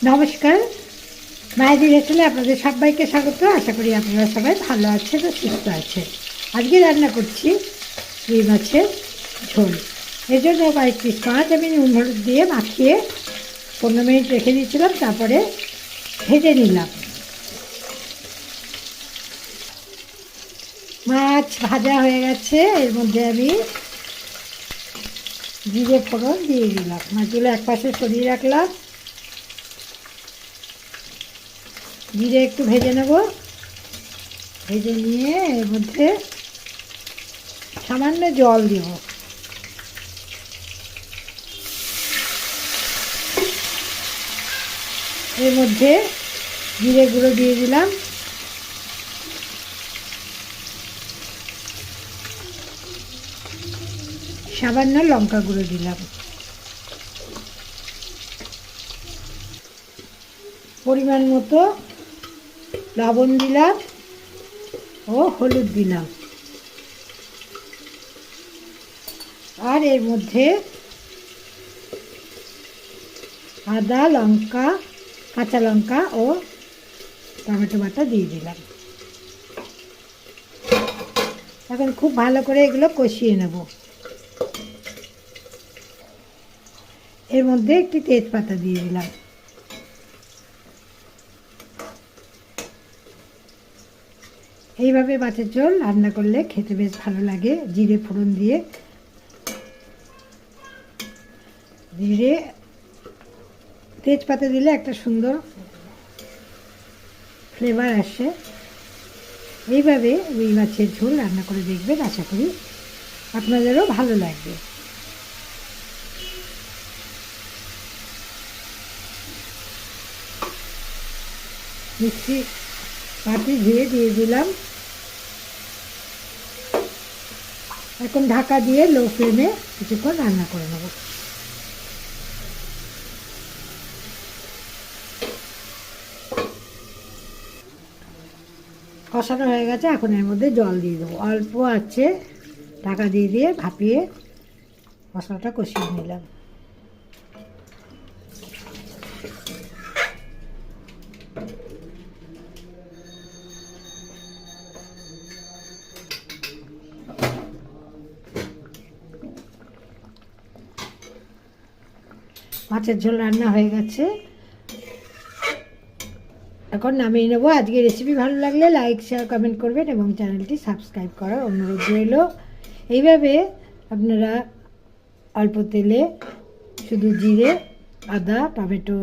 নমস্কার, মায়েদের হোটেলে আপনাদের সবাইকে স্বাগত। আশা করি আপনারা সবাই ভালো আছেন ও সুস্থ আছেন। আজকে রান্না করছি রুই মাছের ঝোল। এর জন্য কয়েক পিস মাছ আমি নুন হলুদ দিয়ে মাখিয়ে 15 মিনিট রেখে দিয়েছিলাম, তারপরে ভেজে নিলাম। মাছ ভাজা হয়ে গেছে, এর মধ্যে আমি জিরে ফোড়ন দিয়ে দিলাম। মাছগুলো একপাশে সরিয়ে রাখলাম। জিরে একটু ভেজে নেব। ভেজে নিয়ে এর মধ্যে সামান্য জল দেব। এর মধ্যে জিরে গুঁড়ো দিয়ে দিলাম, সামান্য লঙ্কা গুঁড়ো দিলাম, পরিমাণ মতো লবণ দিলাম ও হলুদ দিলাম। আর এর মধ্যে আদা, লঙ্কা, কাঁচা লঙ্কা ও টমেটো বাটা দিয়ে দিলাম। এখন খুব ভালো করে এগুলো কষিয়ে নেব। এর মধ্যে একটি তেজপাতা দিয়ে দিলাম। এইভাবে মাছের ঝোল রান্না করলে খেতে বেশ ভালো লাগে। জিরে ফোড়ন দিয়ে, জিরে তেজপাতা দিলে একটা সুন্দর ফ্লেভার আসে। এইভাবে রুই মাছের ঝোল রান্না করে দেখবেন, আশা করি আপনাদেরও ভালো লাগবে। মিক্সি বাটি ধুয়ে দিয়ে দিলাম। এখন ঢাকা দিয়ে লো ফ্লেমে কিছুক্ষণ রান্না করে নেব। কষানো হয়ে গেছে, এখন এর মধ্যে জল দিয়ে দেবো। অল্প আছে ঢাকা দিয়ে দিয়ে ভাপিয়ে মশলাটা কষিয়ে নিলাম। মাছের ঝোল রান্না হয়ে গেছে, এখন নামিয়ে নেবো। আজকের রেসিপি ভালো লাগলে লাইক, শেয়ার, কমেন্ট করবেন এবং চ্যানেলটি সাবস্ক্রাইব করার অনুরোধ রইল। এইভাবে আপনারা অল্প তেলে শুধু জিরে, আদা, টমেটো